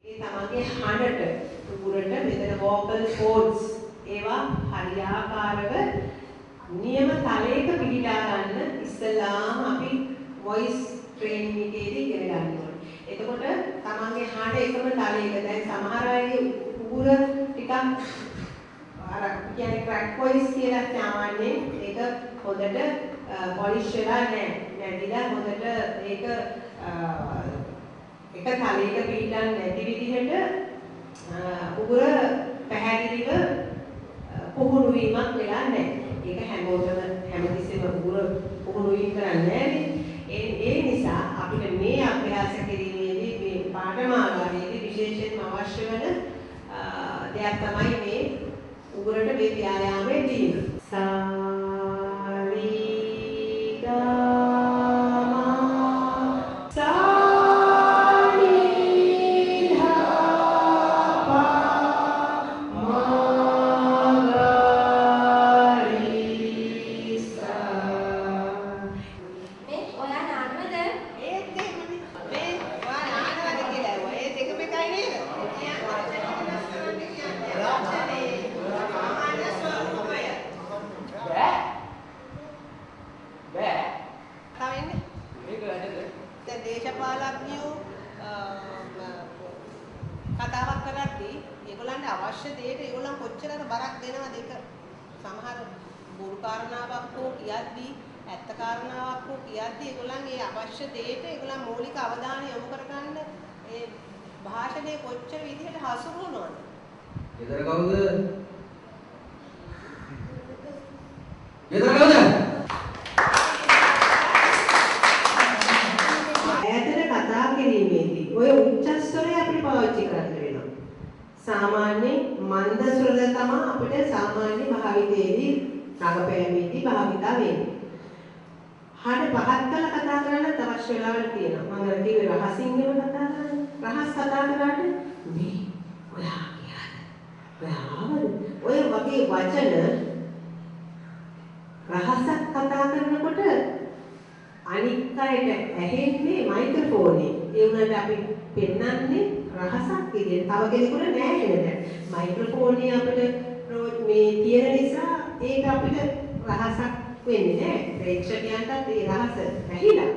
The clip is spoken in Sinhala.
ඒ තමන්ගේ හඬට උගුරට මෙතන vocal cords ඒවා හරියාකාරව නියම තලයක පිළිලා ගන්න ඉස්සලාම අපි voice training එකේදී ඉගෙන ගන්න ඕනේ. එතකොට තමන්ගේ හඬ එකම තලයක දැන් සමහර අයගේ උගුර ටිකක් අර කියන්නේ crack voice කියලා සාමාන්‍යයෙන් ඒක හොඳට polish වෙලා නැහැ. නැතිලා හොඳට ඒක එක තලයක පිළිගන්නේ නැති විදිහට උගුර පැහැදිලිව පුහුණු වීමක් වෙලා නැහැ. ඒක හැමෝටම හැමතිස්සෙම උගුර පුහුණු වීම කරන්නේ නැහැ. ඒ නිසා අපිට මේ අභ්‍යාස කිරීමේදී මේ පාඨමාලාවේදී විශේෂයෙන්ම අවශ්‍ය වෙන දෙයක් තමයි මේ උගුරට මේ ව්‍යායාමය දීම. දේශපාලඥයෝ කතාවක් කරද්දී ඒගොල්ලන්ට අවශ්‍ය දෙයට ඒගොල්ලන් කොච්චර බරක් දෙනවද ඒක සමහර බොරු කාරණාවක් හෝ කියද්දී ඇත්ත කාරණාවක් හෝ කියද්දී ඒගොල්ලන් ඒ අවශ්‍ය දෙයට ඒගොල්ලන් මූලික අවධානය යොමු කරගන්න ඒ භාෂණය කොච්චර විදිහට හසුරුවනවද? ගෙදර කවුද? ගෙදර කවුද? ඔය උච්චස්වරය අපිට පාවිච්චි කරන්න වෙනවා. සාමාන්‍ය මන්ද ස්වර තමයි අපිට සාමාන්‍ය භාවිතයේදී රඟපෑමේදී භාවිතා වෙන්නේ. හඬ පහත් කරලා කතා කරන්න අවශ්‍ය වෙලාවල් තියෙනවා. මම කිව්වේ රහසින් නෙවෙයි කතා කරන්නේ. රහස් කතා කරන්නේ මේ ඔයා කියන්නේ. ඔය වගේ වචන රහසක් කතා කරනකොට අනික් අයට ඇහෙන්නේ මයික්‍රොෆෝනේ. ඒ උනට අපි පෙන්වන්නේ රහසක් විදියට. තව කෙනෙකුට නෑ නේද? මයික්‍රොෆෝනේ අපිට මේ තියෙන නිසා ඒක අපිට රහසක් වෙන්නේ නෑ. ප්‍රේක්ෂකයන්ටත් ඒ රහස ඇහිලා